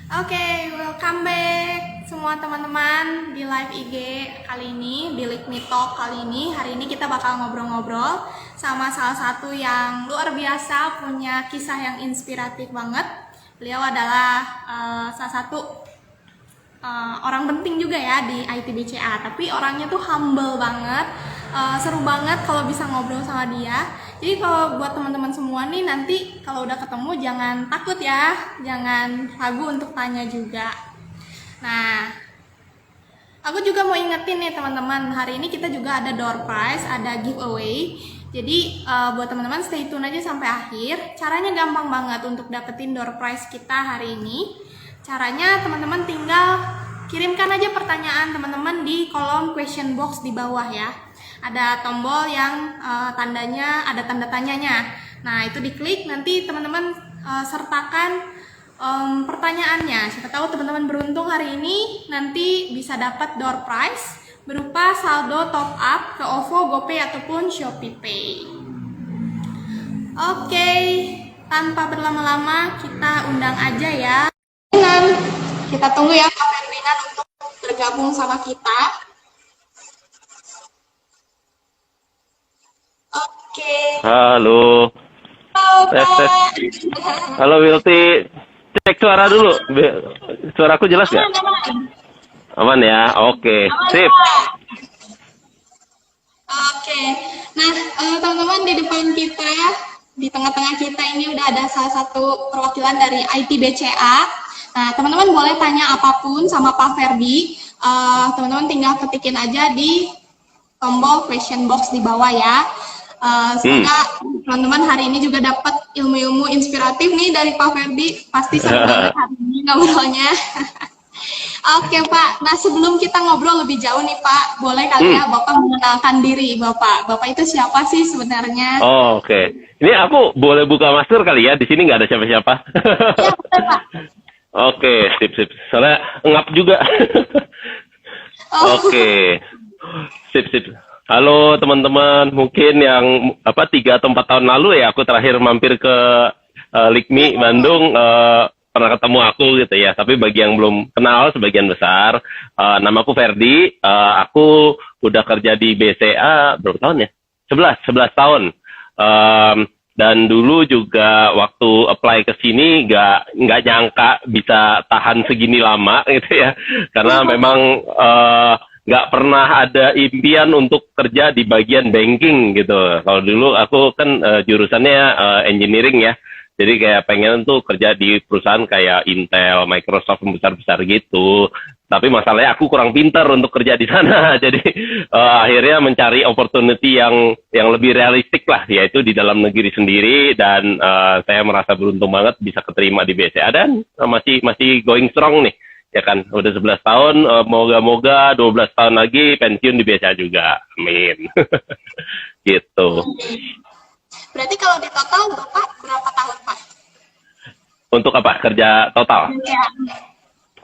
Oke, welcome back semua teman-teman di live IG kali ini, di Lick Me Talk kali ini. Hari ini kita bakal ngobrol-ngobrol sama salah satu yang luar biasa, punya kisah yang inspiratif banget. Beliau adalah salah satu orang penting juga ya di ITBCA, tapi orangnya tuh humble banget, seru banget kalau bisa ngobrol sama dia. Jadi kalau buat teman-teman semua nih, nanti kalau udah ketemu jangan takut ya, jangan ragu untuk tanya juga. Nah, aku juga mau ingetin nih teman-teman, hari ini kita juga ada door prize, ada giveaway. Jadi buat teman-teman stay tune aja sampai akhir. Caranya gampang banget untuk dapetin door prize kita hari ini. Caranya teman-teman tinggal kirimkan aja pertanyaan teman-teman di kolom question box di bawah ya. Ada tombol yang tandanya ada tanda tanyanya. Nah, itu diklik, nanti teman-teman sertakan pertanyaannya. Siapa tahu teman-teman beruntung hari ini nanti bisa dapat door prize berupa saldo top up ke OVO, GoPay ataupun Shopee Pay. Oke, tanpa berlama-lama kita undang aja ya. Kita tunggu ya Kak Ferdinand untuk bergabung sama kita. Oke. Halo. Halo, Pak. Halo Wilty. Cek suara dulu. Suaraku jelas nggak? Aman ya? Oke. Sip. Oke. Nah, teman-teman, di depan kita, di tengah-tengah kita ini udah ada salah satu perwakilan dari ITBCA. Nah, teman-teman boleh tanya apapun sama Pak Ferdi. Teman-teman tinggal ketikin aja di tombol question box di bawah ya. Semoga teman-teman hari ini juga dapat ilmu-ilmu inspiratif nih dari Pak Ferdi. Pasti seru banget hari ini ngobrolnya. Oke Pak, nah sebelum kita ngobrol lebih jauh nih Pak, boleh kali ya Bapak mengenalkan diri Bapak. Bapak itu siapa sih sebenarnya? Oh, oke. Ini aku boleh buka masker kali ya? Di sini nggak ada siapa-siapa. Iya, betul Pak. Oke, sip. Soalnya ngap juga. Oke. Sip. Halo teman-teman, mungkin yang 3 atau 4 tahun lalu ya aku terakhir mampir ke Lick Me Bandung, pernah ketemu aku gitu ya. Tapi bagi yang belum kenal sebagian besar, namaku Ferdi, aku udah kerja di BCA berapa tahun ya? 11 tahun. Dan dulu juga waktu apply ke sini nggak nyangka bisa tahan segini lama gitu ya, karena memang nggak pernah ada impian untuk kerja di bagian banking gitu. Kalau dulu aku kan jurusannya engineering ya, jadi kayak pengen tuh kerja di perusahaan kayak Intel, Microsoft yang besar-besar gitu. Tapi masalahnya aku kurang pintar untuk kerja di sana, jadi akhirnya mencari opportunity yang lebih realistik lah, yaitu di dalam negeri sendiri. Dan saya merasa beruntung banget bisa keterima di BCA dan masih going strong nih. Ya kan, udah 11 tahun, moga-moga 12 tahun lagi pensiun di BCA juga. Amin. Gitu. Berarti kalau di total Bapak berapa tahun Pak? Untuk apa? Kerja total? Ya.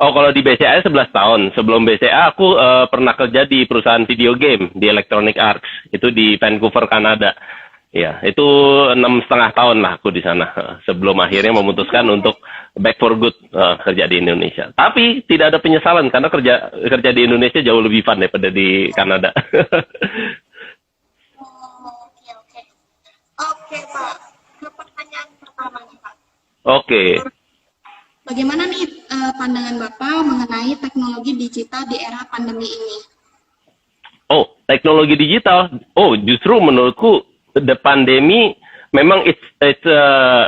Oh, kalau di BCA 11 tahun. Sebelum BCA aku pernah kerja di perusahaan video game, di Electronic Arts. Itu di Vancouver, Kanada. Ya, itu 6,5 tahun lah aku di sana. Sebelum akhirnya memutuskan untuk back for good, kerja di Indonesia. Tapi tidak ada penyesalan karena kerja di Indonesia jauh lebih fun daripada di Kanada. Oke Pak. Ke pertanyaan pertama nih Pak. Oke. Bagaimana nih pandangan Bapak mengenai teknologi digital di era pandemi ini? Oh, teknologi digital. Oh, justru menurutku the pandemi memang it's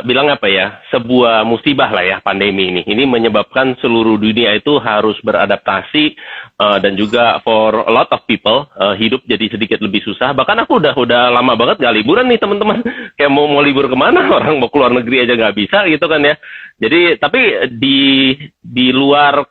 bilang apa ya, sebuah musibah lah ya pandemi ini. Ini menyebabkan seluruh dunia itu harus beradaptasi, dan juga for a lot of people hidup jadi sedikit lebih susah. Bahkan aku udah lama banget nggak liburan nih teman-teman. Kayak mau libur kemana, orang mau keluar negeri aja nggak bisa gitu kan ya. Jadi tapi di luar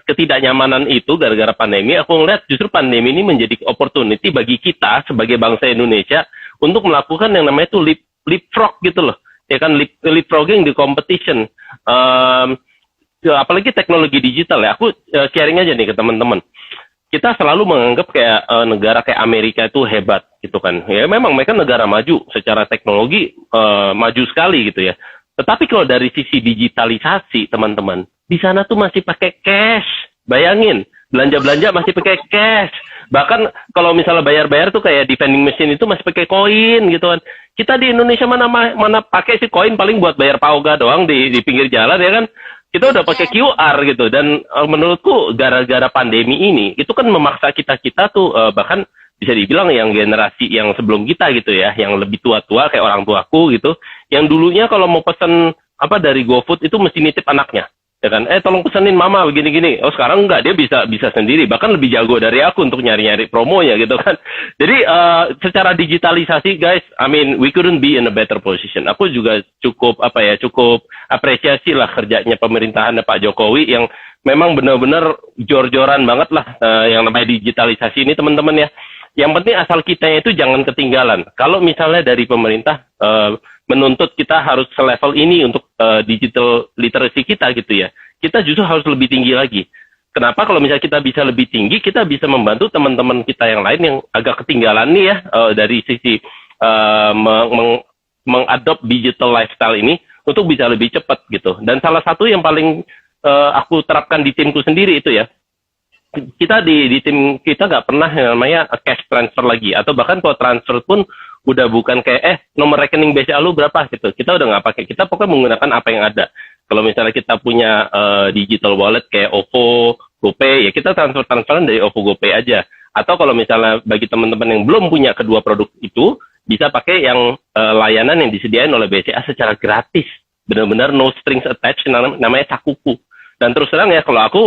ketidaknyamanan itu gara-gara pandemi, aku ngeliat justru pandemi ini menjadi opportunity bagi kita sebagai bangsa Indonesia untuk melakukan yang namanya itu leapfrog gitu loh, ya kan, leapfrogging di competition, apalagi teknologi digital ya. Aku sharing aja nih ke teman-teman. Kita selalu menganggap kayak negara kayak Amerika itu hebat gitu kan. Ya memang mereka negara maju secara teknologi, maju sekali gitu ya. Tetapi kalau dari sisi digitalisasi, teman-teman, di sana tuh masih pakai cash. Bayangin, belanja-belanja masih pakai cash. Bahkan kalau misalnya bayar-bayar tuh kayak di vending machine itu masih pakai koin gitu kan. Kita di Indonesia mana pakai sih koin, paling buat bayar pauga doang di pinggir jalan ya kan. Kita udah pakai QR gitu. Dan menurutku gara-gara pandemi ini, itu kan memaksa kita tuh bahkan bisa dibilang yang generasi yang sebelum kita gitu ya, yang lebih tua-tua kayak orang tuaku gitu, yang dulunya kalau mau pesen apa dari GoFood itu mesti nitip anaknya. Ya kan, tolong pesenin mama begini-gini. Oh sekarang enggak, dia bisa sendiri, bahkan lebih jago dari aku untuk nyari-nyari promonya gitu kan. Jadi secara digitalisasi guys, I mean we couldn't be in a better position. Aku juga cukup apresiasi lah kerjanya pemerintahan Pak Jokowi yang memang benar-benar jor-joran banget lah yang namanya digitalisasi ini teman-teman ya. Yang penting asal kitanya itu jangan ketinggalan. Kalau misalnya dari pemerintah menuntut kita harus selevel ini untuk digital literacy kita gitu ya, kita justru harus lebih tinggi lagi. Kenapa? Kalau misalnya kita bisa lebih tinggi, kita bisa membantu teman-teman kita yang lain yang agak ketinggalan nih ya dari sisi mengadop digital lifestyle ini untuk bisa lebih cepat gitu. Dan salah satu yang paling aku terapkan di timku sendiri itu ya, kita di tim kita nggak pernah yang namanya cash transfer lagi, atau bahkan kalau transfer pun udah bukan kayak nomor rekening BCA lu berapa gitu, kita udah nggak pakai, kita pokoknya menggunakan apa yang ada. Kalau misalnya kita punya digital wallet kayak OVO, GoPay, ya kita transferan dari OVO GoPay aja. Atau kalau misalnya bagi teman-teman yang belum punya kedua produk itu, bisa pakai yang layanan yang disediain oleh BCA secara gratis, benar-benar no strings attached, namanya Sakuku. Dan terus terang ya, kalau aku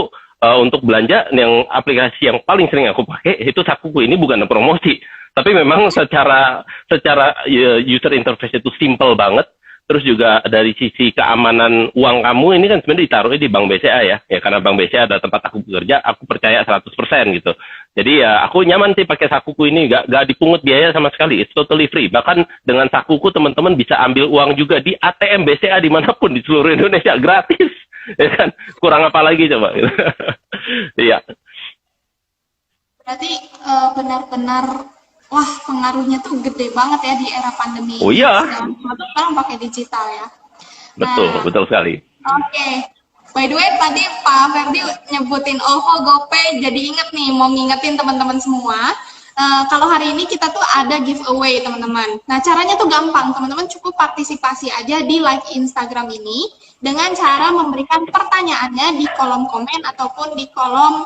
untuk belanja, yang aplikasi yang paling sering aku pakai itu Sakuku. Ini bukan promosi, tapi memang secara user interface itu simple banget. Terus juga dari sisi keamanan uang kamu ini kan sebenarnya ditaruhnya di Bank BCA ya. Ya karena Bank BCA ada tempat aku bekerja, aku percaya 100% gitu. Jadi ya aku nyaman sih pakai Sakuku ini, gak dipungut biaya sama sekali. It's totally free. Bahkan dengan Sakuku teman-teman bisa ambil uang juga di ATM BCA dimanapun di seluruh Indonesia gratis. Ya kan, kurang apa lagi coba? Iya. Berarti benar-benar wah pengaruhnya tuh gede banget ya di era pandemi. Oh iya. Sekarang pakai digital ya. Betul sekali. Oke. By the way tadi Pak Ferdi nyebutin OVO GoPay, jadi inget nih mau ngingetin teman-teman semua. Kalau hari ini kita tuh ada giveaway teman-teman. Nah caranya tuh gampang, teman-teman cukup partisipasi aja di live Instagram ini dengan cara memberikan pertanyaannya di kolom komen ataupun di kolom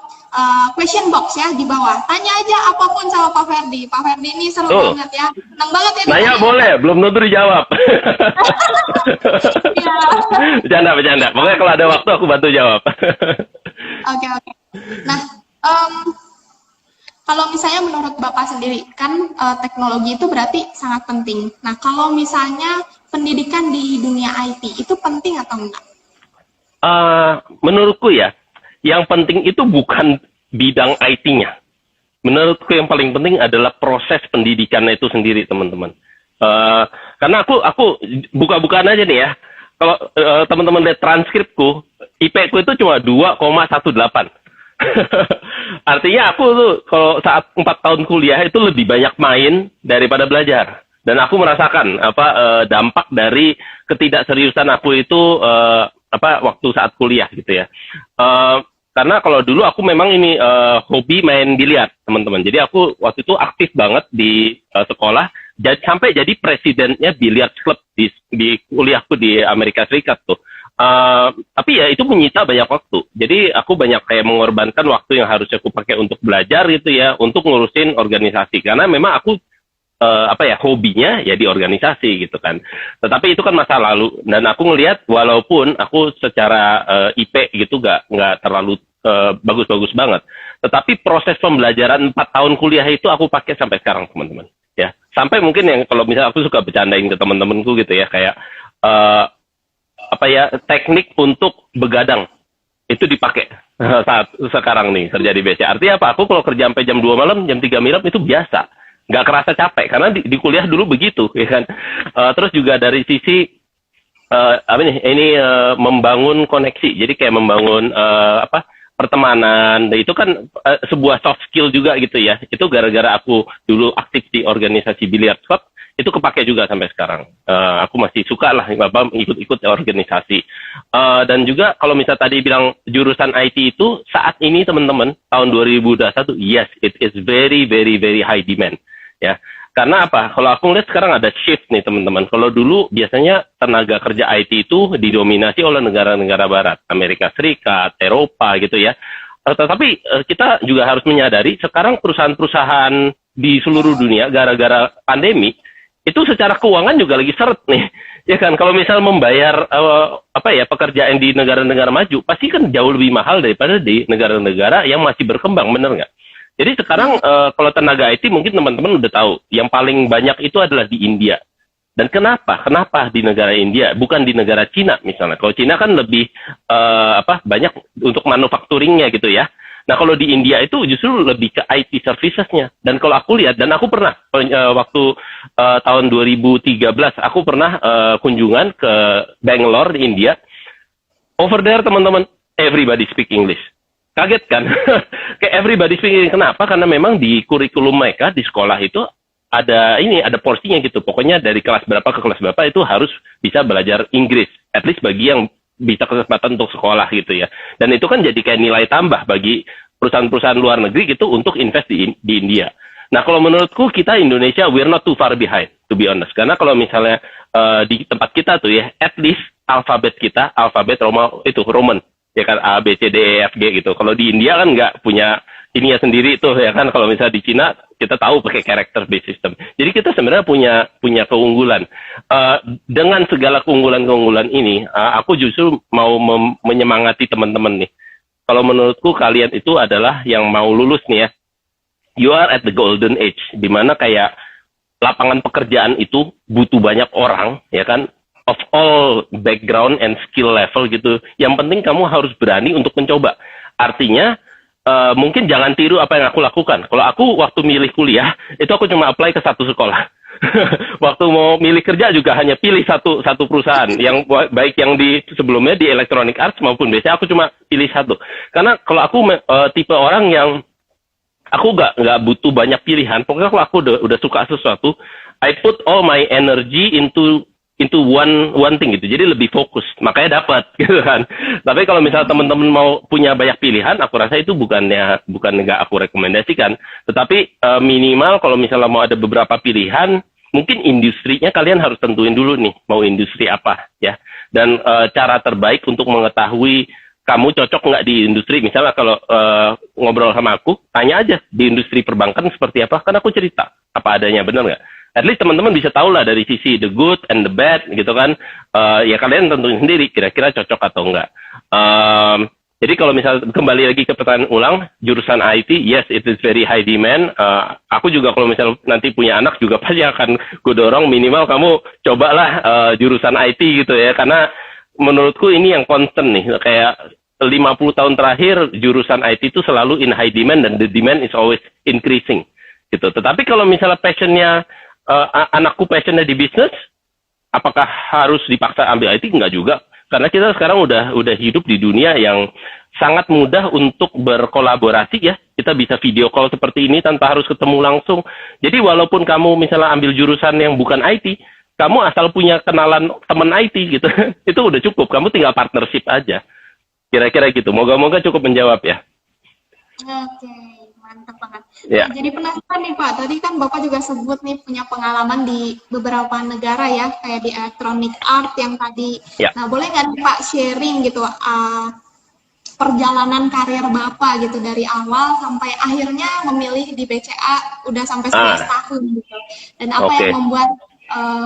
question box ya di bawah. Tanya aja apapun sama Pak Ferdi. Pak Ferdi ini seru banget ya, senang banget ya. Nanya boleh, belum tentu dijawab. Bercanda. Pokoknya kalau ada waktu aku bantu jawab. Oke. Nah. Kalau misalnya menurut Bapak sendiri, kan teknologi itu berarti sangat penting. Nah, kalau misalnya pendidikan di dunia IT, itu penting atau enggak? Menurutku ya, yang penting itu bukan bidang IT-nya. Menurutku yang paling penting adalah proses pendidikannya itu sendiri, teman-teman. Karena aku buka-bukaan aja nih ya. Kalau teman-teman lihat transkripku, IP ku itu cuma 2,18. Artinya aku tuh kalau saat 4 tahun kuliah itu lebih banyak main daripada belajar. Dan aku merasakan dampak dari ketidakseriusan aku itu waktu saat kuliah gitu ya. Karena kalau dulu aku memang ini hobi main biliar, teman-teman. Jadi aku waktu itu aktif banget di sekolah, sampai jadi presidennya biliar club di kuliahku di Amerika Serikat tuh. Tapi ya itu menyita banyak waktu. Jadi aku banyak kayak mengorbankan waktu yang harusnya aku pakai untuk belajar gitu ya, untuk ngurusin organisasi. Karena memang aku hobinya ya di organisasi gitu kan. Tetapi itu kan masa lalu. Dan aku ngelihat walaupun aku secara IP gitu nggak terlalu bagus-bagus banget. Tetapi proses pembelajaran 4 tahun kuliah itu aku pakai sampai sekarang teman-teman. Ya, sampai mungkin yang kalau misalnya aku suka bercandain ke teman-temanku gitu ya, kayak teknik untuk begadang itu dipakai saat sekarang nih kerja di BCA. Artinya apa? Aku kalau kerja sampai jam 2 malam, jam 3 malam itu biasa. Nggak kerasa capek, karena di kuliah dulu begitu, ya kan? Terus juga dari sisi, membangun koneksi. Jadi kayak membangun, pertemanan. Itu kan sebuah soft skill juga gitu ya. Itu gara-gara aku dulu aktif di organisasi biliar club. itu kepake juga sampai sekarang. Aku masih suka lah ikut-ikut organisasi. Dan juga kalau misal tadi bilang jurusan IT itu saat ini teman-teman tahun 2021, yes, it is very very very high demand. Ya, karena apa? Kalau aku lihat sekarang ada shift nih teman-teman. Kalau dulu biasanya tenaga kerja IT itu didominasi oleh negara-negara Barat, Amerika Serikat, Eropa gitu ya. Tetapi kita juga harus menyadari sekarang perusahaan-perusahaan di seluruh dunia gara-gara pandemi itu secara keuangan juga lagi seret nih. Ya kan, kalau misal membayar pekerjaan di negara-negara maju pasti kan jauh lebih mahal daripada di negara-negara yang masih berkembang, bener nggak? Jadi sekarang kalau tenaga IT mungkin teman-teman udah tahu, yang paling banyak itu adalah di India. Dan kenapa? Kenapa di negara India, bukan di negara Cina misalnya? Kalau Cina kan lebih banyak untuk manufacturingnya gitu ya. Nah kalau di India itu justru lebih ke IT servicesnya. Dan kalau aku lihat, dan aku pernah waktu tahun 2013 aku pernah kunjungan ke Bangalore di India. Over there teman-teman, everybody speak English. Kaget kan? Kayak everybody speaking. Kenapa? Karena memang di kurikulum mereka di sekolah itu ada porsinya gitu. Pokoknya dari kelas berapa ke kelas berapa itu harus bisa belajar Inggris. At least bagi yang bisa kesempatan untuk sekolah gitu ya. Dan itu kan jadi kayak nilai tambah bagi perusahaan-perusahaan luar negeri gitu untuk invest di India. Nah kalau menurutku kita Indonesia we're not too far behind to be honest. Karena kalau misalnya di tempat kita tuh ya, at least alfabet kita alfabet Roman. Ya kan A, B, C, D, E, F, G gitu. Kalau di India kan nggak punya ininya sendiri tuh ya kan. Kalau misalnya di Cina kita tahu pakai character based system. Jadi kita sebenarnya punya keunggulan. Dengan segala keunggulan ini, aku justru mau menyemangati teman-teman nih. Kalau menurutku kalian itu adalah yang mau lulus nih ya. You are at the golden age, dimana kayak lapangan pekerjaan itu butuh banyak orang, ya kan? Of all background and skill level gitu. Yang penting kamu harus berani untuk mencoba. Artinya mungkin jangan tiru apa yang aku lakukan. Kalau aku waktu milih kuliah itu aku cuma apply ke satu sekolah. Waktu mau milih kerja juga hanya pilih satu perusahaan. Yang baik yang di sebelumnya di Electronic Arts maupun biasanya aku cuma pilih satu. Karena kalau aku tipe orang yang aku nggak butuh banyak pilihan. Pokoknya kalau aku udah suka sesuatu, I put all my energy into one thing gitu. Jadi lebih fokus. Makanya dapat gitu kan. Tapi kalau misalnya teman-teman mau punya banyak pilihan, aku rasa itu bukan nggak aku rekomendasikan. Tetapi minimal kalau misalnya mau ada beberapa pilihan, mungkin industrinya kalian harus tentuin dulu nih, mau industri apa ya. Dan cara terbaik untuk mengetahui kamu cocok nggak di industri, misalnya kalau ngobrol sama aku, tanya aja di industri perbankan seperti apa, kan aku cerita apa adanya, benar nggak? At least teman-teman bisa tahu lah dari sisi the good and the bad gitu kan. Ya kalian tentuin sendiri kira-kira cocok atau enggak. Jadi kalau misal kembali lagi ke pertanyaan ulang, jurusan IT, yes it is very high demand. Aku juga kalau misal nanti punya anak juga pasti akan gue dorong minimal kamu cobalah jurusan IT gitu ya. Karena menurutku ini yang constant nih. Kayak 50 tahun terakhir jurusan IT itu selalu in high demand dan the demand is always increasing gitu. Tetapi kalau misalnya passionnya anakku passionnya di bisnis, apakah harus dipaksa ambil IT? Enggak juga. Karena kita sekarang udah hidup di dunia yang sangat mudah untuk berkolaborasi ya. Kita bisa video call seperti ini tanpa harus ketemu langsung. Jadi walaupun kamu misalnya ambil jurusan yang bukan IT, kamu asal punya kenalan teman IT gitu, itu udah cukup. Kamu tinggal partnership aja. Kira-kira gitu. Moga-moga cukup menjawab ya. Oke, mantap banget. Ya. Nah, jadi penasaran nih Pak, tadi kan Bapak juga sebut nih punya pengalaman di beberapa negara ya, kayak di Electronic Art yang tadi. Ya. Nah, boleh nggak nih Pak sharing gitu perjalanan karir Bapak gitu dari awal sampai akhirnya memilih di BCA udah sampai 11 tahun gitu. Dan apa yang membuat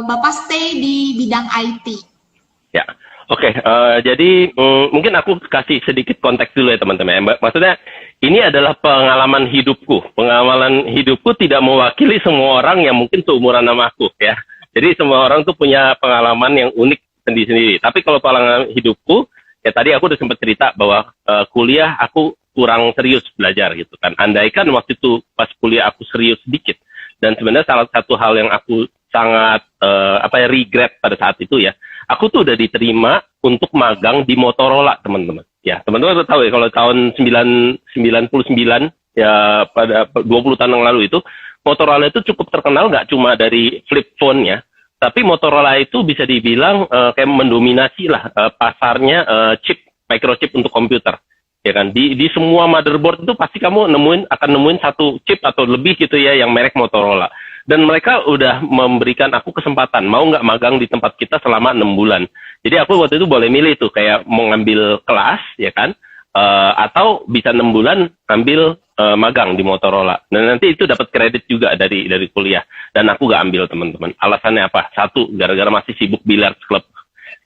Bapak stay di bidang IT? Ya. Oke, jadi mungkin aku kasih sedikit konteks dulu ya teman-teman. Maksudnya ini adalah pengalaman hidupku. Pengalaman hidupku tidak mewakili semua orang yang mungkin seumuran sama aku ya. Jadi semua orang tuh punya pengalaman yang unik sendiri-sendiri. Tapi kalau pengalaman hidupku, ya tadi aku udah sempat cerita bahwa kuliah aku kurang serius belajar gitu kan. Andaikan waktu itu pas kuliah aku serius sedikit. Dan sebenarnya salah satu hal yang aku sangat regret pada saat itu ya. Aku tuh udah diterima untuk magang di Motorola, teman-teman. Ya, teman-teman udah tahu ya, kalau tahun 99 ya pada 20 tahun yang lalu itu, Motorola itu cukup terkenal nggak cuma dari flip phone-nya, tapi Motorola itu bisa dibilang kayak mendominasi lah pasarnya chip, microchip untuk komputer. Ya kan, di semua motherboard itu pasti kamu akan nemuin satu chip atau lebih gitu ya yang merek Motorola. Dan mereka udah memberikan aku kesempatan mau nggak magang di tempat kita selama 6 bulan. Jadi aku waktu itu boleh milih tuh kayak mau ngambil kelas ya kan, atau bisa 6 bulan ambil magang di Motorola. Dan nanti itu dapat kredit juga dari kuliah. Dan aku nggak ambil teman-teman. Alasannya apa? Satu, gara-gara masih sibuk billiard club.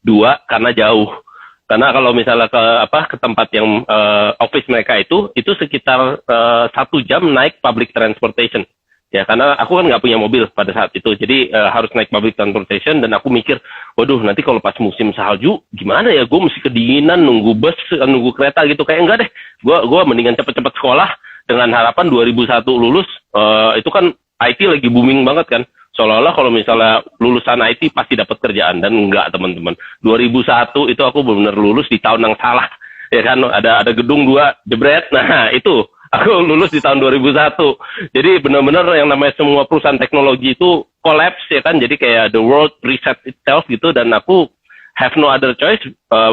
Dua, karena jauh. Karena kalau misalnya ke tempat yang office mereka itu sekitar 1 jam naik public transportation. Ya, karena aku kan nggak punya mobil pada saat itu, jadi harus naik public transportation, dan aku mikir, waduh, nanti kalau pas musim salju, gimana ya, gue mesti kedinginan, nunggu bus, nunggu kereta gitu, kayak enggak deh, gue mendingan cepet-cepet sekolah, dengan harapan 2001 lulus, itu kan IT lagi booming banget kan, seolah-olah kalau misalnya lulusan IT pasti dapat kerjaan, dan enggak teman-teman, 2001 itu aku benar-benar lulus di tahun yang salah, ya kan, ada gedung 2, jebret, nah itu, aku lulus di tahun 2001. Jadi benar-benar yang namanya semua perusahaan teknologi itu collapse ya kan. Jadi kayak the world reset itself gitu, dan aku have no other choice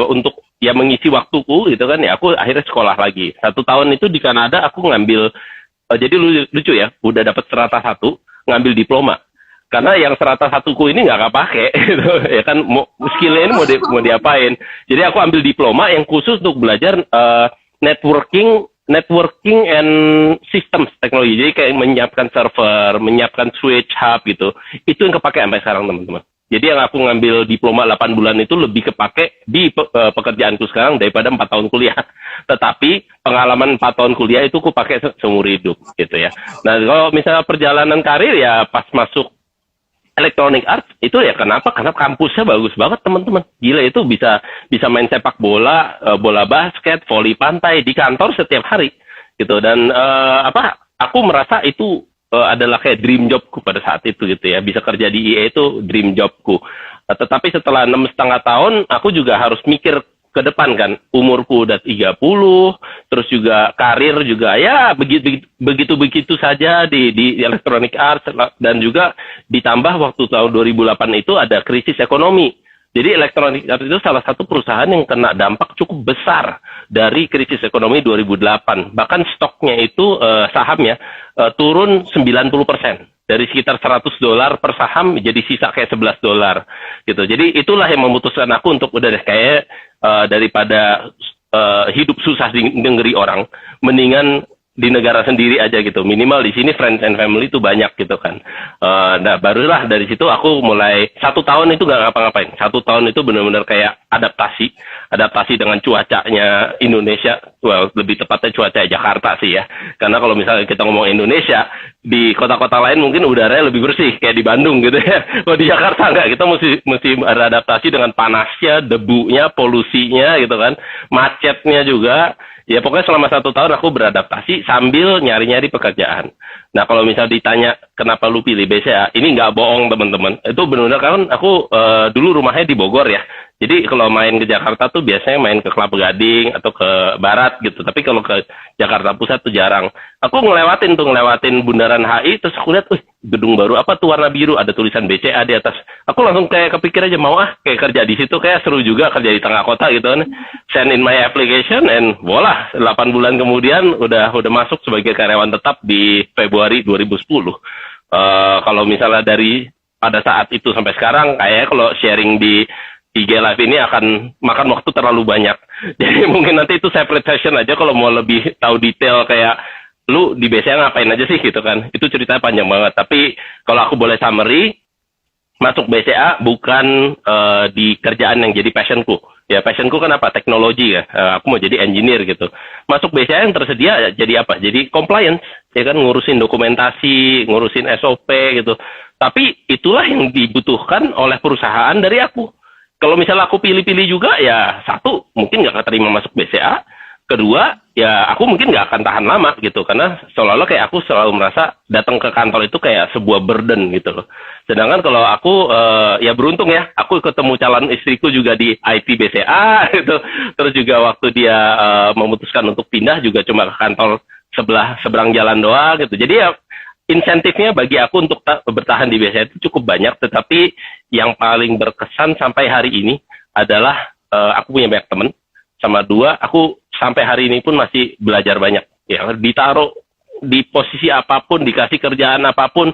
untuk ya mengisi waktuku gitu kan. Ya aku akhirnya sekolah lagi. 1 tahun itu di Kanada aku ngambil jadi lucu ya, udah dapat serata 1, ngambil diploma. Karena yang serata 1ku ini nggak kepake gitu ya kan, skillnya ini mau diapain. Jadi aku ambil diploma yang khusus untuk belajar networking and systems teknologi. Jadi kayak menyiapkan server, menyiapkan switch hub gitu. Itu yang kepake sampai sekarang teman-teman. Jadi yang aku ngambil diploma 8 bulan itu lebih kepake di pekerjaanku sekarang daripada 4 tahun kuliah. Tetapi pengalaman 4 tahun kuliah itu aku pakai seumur hidup gitu ya. Nah kalau misalnya perjalanan karir ya pas masuk Electronic Arts itu ya kenapa? Karena kampusnya bagus banget teman-teman. Gila, itu bisa main sepak bola, bola basket, voli pantai di kantor setiap hari gitu. Dan aku merasa itu adalah kayak dream jobku pada saat itu gitu ya. Bisa kerja di EA itu dream jobku. Tetapi setelah 6,5 tahun aku juga harus mikir ke depan kan, umurku udah 30, terus juga karir juga ya begitu saja di Electronic Arts, dan juga ditambah waktu tahun 2008 itu ada krisis ekonomi. Jadi Electronic Arts itu salah satu perusahaan yang kena dampak cukup besar dari krisis ekonomi 2008. Bahkan stoknya itu sahamnya turun 90%. Dari sekitar $100 per saham jadi sisa kayak $11 gitu. Jadi itulah yang memutuskan aku untuk udah deh kayak daripada hidup susah di negeri orang, mendingan di negara sendiri aja gitu. Minimal di sini friends and family itu banyak gitu kan. Nah barulah dari situ aku mulai 1 tahun itu nggak ngapa-ngapain. 1 tahun itu benar-benar kayak adaptasi dengan cuacanya Indonesia. Well, lebih tepatnya cuaca Jakarta sih ya. Karena kalau misalnya kita ngomong Indonesia, di kota-kota lain mungkin udaranya lebih bersih kayak di Bandung gitu ya. Kalau di Jakarta enggak, kita mesti beradaptasi dengan panasnya, debunya, polusinya gitu kan, macetnya juga. Ya pokoknya selama 1 tahun aku beradaptasi sambil nyari-nyari pekerjaan. Nah kalau misal ditanya kenapa lu pilih BCA, ini nggak bohong teman-teman. Itu benar-benar kan aku dulu rumahnya di Bogor ya. Jadi kalau main ke Jakarta tuh biasanya main ke Kelapa Gading atau ke Barat gitu. Tapi kalau ke Jakarta Pusat tuh jarang. Aku ngelewatin Bundaran HI, terus aku lihat, gedung baru apa tuh warna biru, ada tulisan BCA di atas. Aku langsung kayak kepikir aja mau kayak kerja di situ, kayak seru juga kerja di tengah kota gitu kan. Send in my application and voila, 8 bulan kemudian udah masuk sebagai karyawan tetap di Februari 2010. Kalau misalnya dari pada saat itu sampai sekarang, kayak kalau sharing di IG Live ini akan makan waktu terlalu banyak. Jadi mungkin nanti itu separate session aja kalau mau lebih tahu detail kayak lu di BCA ngapain aja sih gitu kan. Itu ceritanya panjang banget. Tapi kalau aku boleh summary, masuk BCA bukan di kerjaan yang jadi passionku. Ya passionku kan apa? Teknologi ya. Aku mau jadi engineer gitu. Masuk BCA yang tersedia jadi apa? Jadi compliance. Ya kan, ngurusin dokumentasi, ngurusin SOP gitu. Tapi itulah yang dibutuhkan oleh perusahaan dari aku. Kalau misalnya aku pilih-pilih juga, ya 1, mungkin nggak keterima masuk BCA. 2, ya aku mungkin nggak akan tahan lama gitu. Karena seolah-olah kayak aku selalu merasa datang ke kantor itu kayak sebuah burden gitu loh. Sedangkan kalau aku, ya beruntung ya, aku ketemu calon istriku juga di IT BCA gitu. Terus juga waktu dia memutuskan untuk pindah juga cuma ke kantor seberang jalan doang gitu. Jadi ya insentifnya bagi aku untuk bertahan di BCA itu cukup banyak, tetapi yang paling berkesan sampai hari ini adalah aku punya banyak teman, sama dua, aku sampai hari ini pun masih belajar banyak. Ya, ditaruh di posisi apapun, dikasih kerjaan apapun,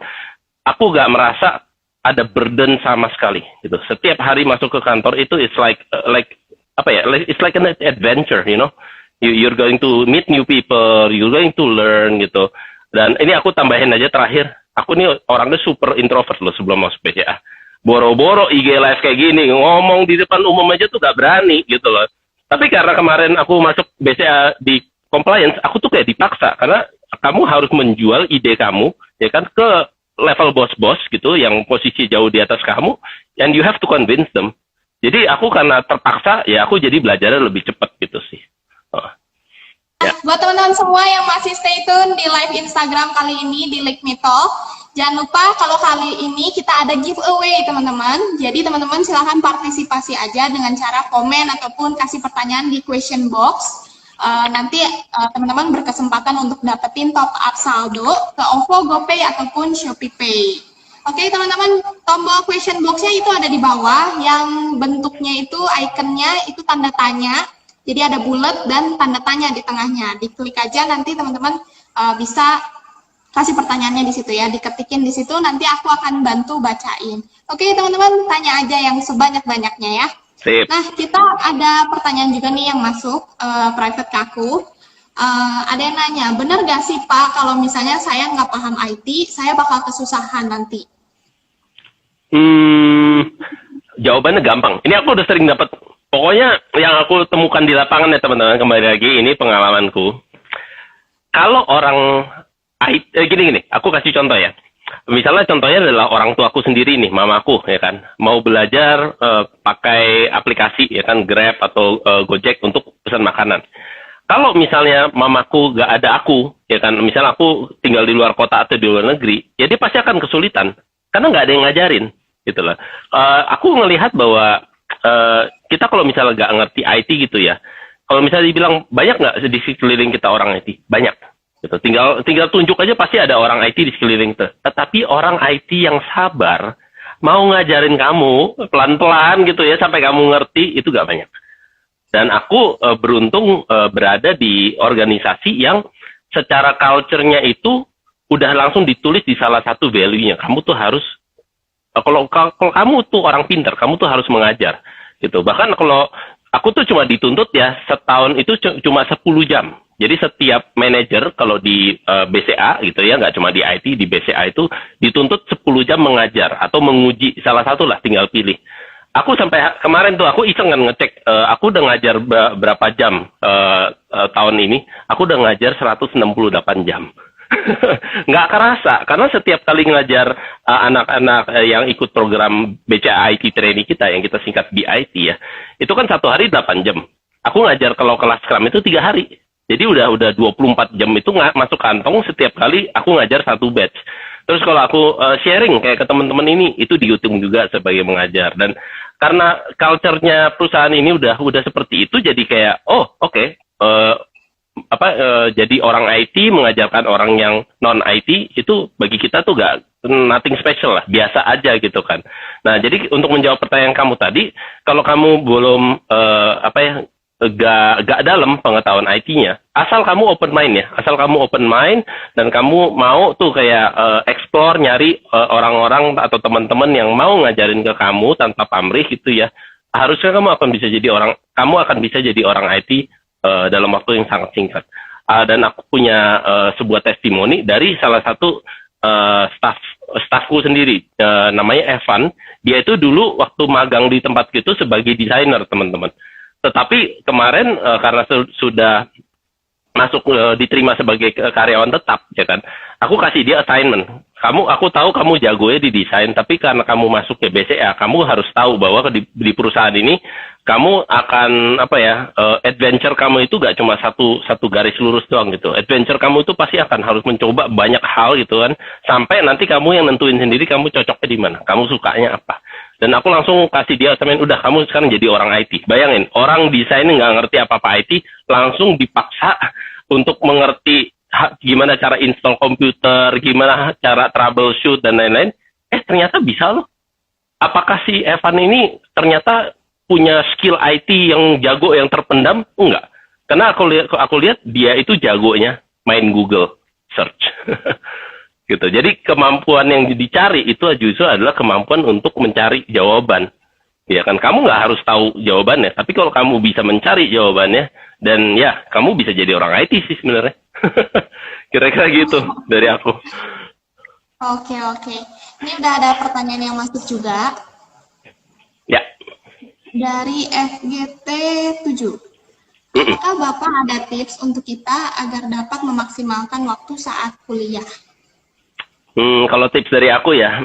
aku gak merasa ada burden sama sekali. Gitu. Setiap hari masuk ke kantor itu, it's like it's like an adventure, you know. You're going to meet new people, you're going to learn gitu. Dan ini aku tambahin aja terakhir, aku nih orangnya super introvert loh sebelum masuk BCA. Boro-boro IG live kayak gini, ngomong di depan umum aja tuh gak berani gitu loh. Tapi karena kemarin aku masuk BCA di compliance, aku tuh kayak dipaksa, karena kamu harus menjual ide kamu, ya kan, ke level bos-bos gitu, yang posisi jauh di atas kamu, and you have to convince them. Jadi aku karena terpaksa, ya aku jadi belajarnya lebih cepat gitu sih. Ya. Buat teman-teman semua yang masih stay tune di live Instagram kali ini di Likmi Talk, jangan lupa kalau kali ini kita ada giveaway teman-teman. Jadi teman-teman silahkan partisipasi aja dengan cara komen ataupun kasih pertanyaan di question box. Nanti teman-teman berkesempatan untuk dapetin top up saldo ke OVO, GoPay ataupun ShopeePay. Oke teman-teman, tombol question box-nya itu ada di bawah, yang bentuknya itu ikonnya itu tanda tanya. Jadi ada bulat dan tanda tanya di tengahnya. Diklik aja, nanti teman-teman bisa kasih pertanyaannya di situ ya. Diketikin di situ, nanti aku akan bantu bacain. Oke teman-teman, tanya aja yang sebanyak-banyaknya ya. Sip. Nah, kita ada pertanyaan juga nih yang masuk private ke aku. Ada yang nanya, benar gak sih Pak kalau misalnya saya nggak paham IT, saya bakal kesusahan nanti? Jawabannya gampang. Ini aku udah sering dapat. Pokoknya yang aku temukan di lapangan ya teman-teman, kembali lagi ini pengalamanku. Kalau orang gini, aku kasih contoh ya. Misalnya contohnya adalah orang tuaku sendiri nih, mamaku ya kan, mau belajar pakai aplikasi ya kan, Grab atau Gojek untuk pesan makanan. Kalau misalnya mamaku gak ada aku, ya kan, misalnya aku tinggal di luar kota atau di luar negeri, ya dia pasti akan kesulitan karena nggak ada yang ngajarin, gitu loh. Aku ngelihat bahwa kita kalau misalnya nggak ngerti IT gitu ya, kalau misalnya dibilang banyak nggak di sekeliling kita orang IT, banyak. Gitu. Tinggal tunjuk aja pasti ada orang IT di sekeliling kita. Tetapi orang IT yang sabar mau ngajarin kamu pelan-pelan gitu ya sampai kamu ngerti itu nggak banyak. Dan aku beruntung berada di organisasi yang secara culture-nya itu udah langsung ditulis di salah satu value-nya. Kamu tuh harus kalau kamu tuh orang pintar, kamu tuh harus mengajar gitu. Bahkan kalau aku tuh cuma dituntut ya setahun itu cuma 10 jam. Jadi setiap manajer kalau di BCA gitu ya, nggak cuma di IT, di BCA itu dituntut 10 jam mengajar atau menguji salah satu lah, tinggal pilih. Aku sampai kemarin tuh aku iseng kan ngecek, aku udah ngajar berapa jam tahun ini, aku udah ngajar 168 jam. Nggak kerasa, karena setiap kali ngajar anak-anak yang ikut program BCA IT training kita, yang kita singkat BIT ya, itu kan satu hari 8 jam. Aku ngajar kalau kelas Scrum itu 3 hari. Jadi udah 24 jam itu nggak masuk kantong setiap kali aku ngajar satu batch. Terus kalau aku sharing kayak ke teman-teman ini, itu dihitung juga sebagai mengajar. Dan karena culture-nya perusahaan ini udah seperti itu, jadi kayak, oh oke, jadi orang IT mengajarkan orang yang non IT itu bagi kita tuh nothing special lah, biasa aja gitu kan. Nah jadi untuk menjawab pertanyaan kamu tadi, kalau kamu belum gak dalam pengetahuan IT-nya, asal kamu open mind ya, asal kamu open mind dan kamu mau tuh kayak explore, nyari orang-orang atau teman-teman yang mau ngajarin ke kamu tanpa pamrih gitu ya, harusnya kamu akan bisa jadi orang IT dalam waktu yang sangat singkat. Dan aku punya sebuah testimoni dari salah satu staffku sendiri, namanya Evan. Dia itu dulu waktu magang di tempat gitu sebagai desainer teman-teman. Tetapi kemarin karena sudah masuk diterima sebagai karyawan tetap, ya kan? Aku kasih dia assignment. Aku tahu kamu jagonya di desain, tapi karena kamu masuk ke BCA, kamu harus tahu bahwa di perusahaan ini kamu akan adventure kamu itu gak cuma satu garis lurus doang gitu. Adventure kamu itu pasti akan harus mencoba banyak hal gitu kan, sampai nanti kamu yang nentuin sendiri kamu cocoknya di mana, kamu sukanya apa. Dan aku langsung kasih dia assignment, udah kamu sekarang jadi orang IT. Bayangin, orang desain nggak ngerti apa-apa IT, langsung dipaksa untuk mengerti gimana cara install komputer, gimana cara troubleshoot dan lain-lain. Ternyata bisa loh. Apakah si Evan ini ternyata punya skill IT yang jago, yang terpendam? Enggak. Karena aku lihat dia itu jagonya main Google search. Gitu. Jadi kemampuan yang dicari itu justru adalah kemampuan untuk mencari jawaban. Ya kan, kamu nggak harus tahu jawabannya, tapi kalau kamu bisa mencari jawabannya, dan ya kamu bisa jadi orang IT sih sebenarnya. Kira-kira gitu dari aku. Oke. Ini udah ada pertanyaan yang masuk juga Ya. dari FGT7. Apakah Bapak ada tips untuk kita agar dapat memaksimalkan waktu saat kuliah? Kalau tips dari aku ya,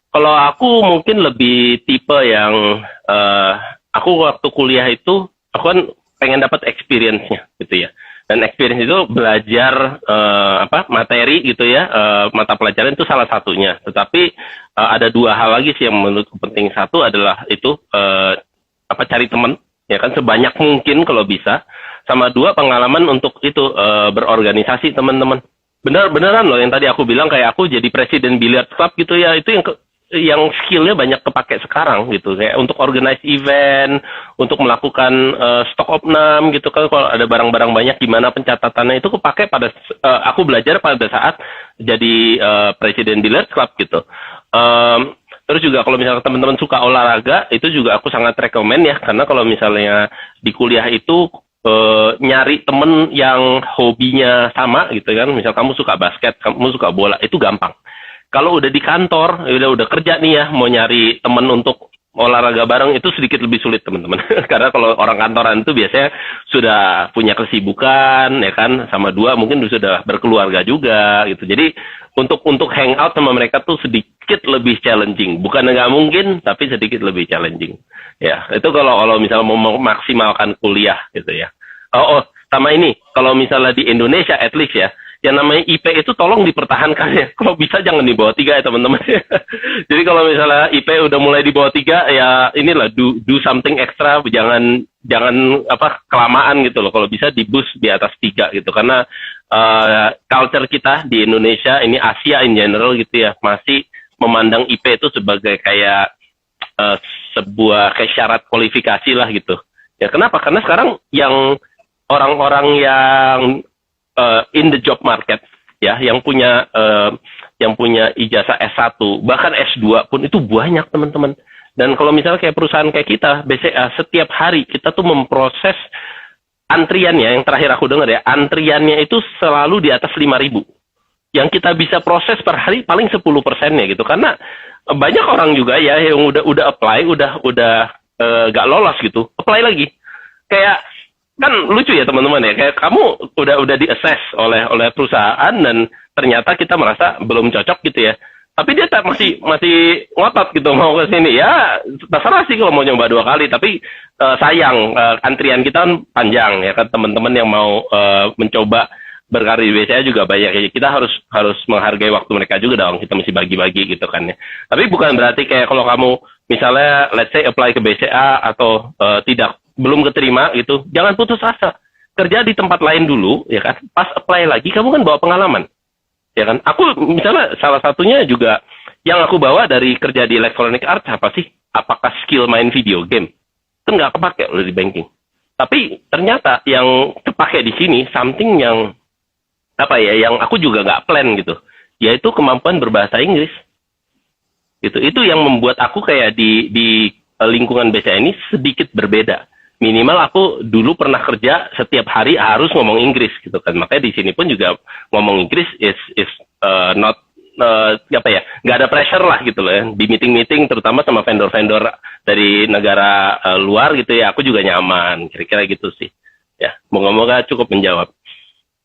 kalau aku mungkin lebih tipe yang aku waktu kuliah itu aku kan pengen dapat experience-nya gitu ya. Dan experience itu belajar materi gitu ya, mata pelajaran itu salah satunya. Tetapi ada dua hal lagi sih yang menurutku penting. Satu adalah itu cari teman ya kan sebanyak mungkin kalau bisa. Sama dua, pengalaman untuk itu berorganisasi teman-teman. Beneran loh yang tadi aku bilang, kayak aku jadi presiden billiard club gitu ya, itu yang skillnya banyak kepake sekarang gitu, kayak untuk organize event, untuk melakukan stock opnam gitu kan, kalau ada barang-barang banyak gimana pencatatannya, itu kepake pada aku belajar pada saat jadi presiden billiard club gitu. Terus juga kalau misalnya teman-teman suka olahraga, itu juga aku sangat rekomen ya, karena kalau misalnya di kuliah itu nyari temen yang hobinya sama gitu kan, misal kamu suka basket, kamu suka bola, itu gampang. Kalau udah di kantor, udah kerja nih ya, mau nyari temen untuk olahraga bareng itu sedikit lebih sulit teman-teman. Karena kalau orang kantoran itu biasanya sudah punya kesibukan ya kan, sama dua mungkin sudah berkeluarga juga gitu. Jadi untuk hangout sama mereka tuh sedikit lebih challenging. Bukan nggak mungkin, tapi sedikit lebih challenging. Ya, itu kalau misalnya mau memaksimalkan kuliah gitu ya. Sama ini, kalau misalnya di Indonesia at least ya, yang namanya IP itu tolong dipertahankan ya. Kalau bisa jangan di bawah 3 ya teman-teman. Jadi kalau misalnya IP udah mulai di bawah 3 ya inilah do something extra, jangan kelamaan gitu loh. Kalau bisa di boost di atas 3 gitu, karena culture kita di Indonesia, ini Asia in general gitu ya, masih memandang IP itu sebagai kayak sebuah kayak syarat kualifikasi lah gitu. Ya kenapa? Karena sekarang yang orang-orang yang in the job market ya, yang punya ijazah S1 bahkan S2 pun itu banyak teman-teman. Dan kalau misalnya kayak perusahaan kayak kita BCA, setiap hari kita tuh memproses antriannya, yang terakhir aku dengar ya, antriannya itu selalu di atas 5.000. Yang kita bisa proses per hari paling 10%-nya gitu, karena banyak orang juga ya yang udah apply, udah gak lolos gitu, apply lagi. Kayak kan lucu ya teman-teman ya, kayak kamu udah di-assess oleh perusahaan dan ternyata kita merasa belum cocok gitu ya. Tapi dia masih ngotot gitu mau ke sini. Ya terserah sih kalau mau nyoba 2 kali, tapi sayang antrian kita kan panjang ya kan, teman-teman yang mau mencoba berkarir di BCA juga banyak ya. Kita harus menghargai waktu mereka juga dong. Kita mesti bagi-bagi gitu kan ya. Tapi bukan berarti kayak kalau kamu misalnya let's say apply ke BCA atau belum keterima gitu, jangan putus asa. Kerja di tempat lain dulu ya kan. Pas apply lagi kamu kan bawa pengalaman. Ya kan? Aku misalnya salah satunya juga yang aku bawa dari kerja di Electronic Arts apa sih? Apakah skill main video game? Kan nggak kepake udah di banking. Tapi ternyata yang kepake di sini something yang yang aku juga nggak plan gitu, yaitu kemampuan berbahasa Inggris. Itu yang membuat aku kayak di lingkungan BCA ini sedikit berbeda. Minimal aku dulu pernah kerja setiap hari harus ngomong Inggris gitu kan. Makanya di sini pun juga ngomong Inggris is not nggak ada pressure lah gitu loh ya. Di meeting terutama sama vendor-vendor dari negara luar gitu ya, aku juga nyaman. Kira-kira gitu sih. Ya, moga-moga cukup menjawab.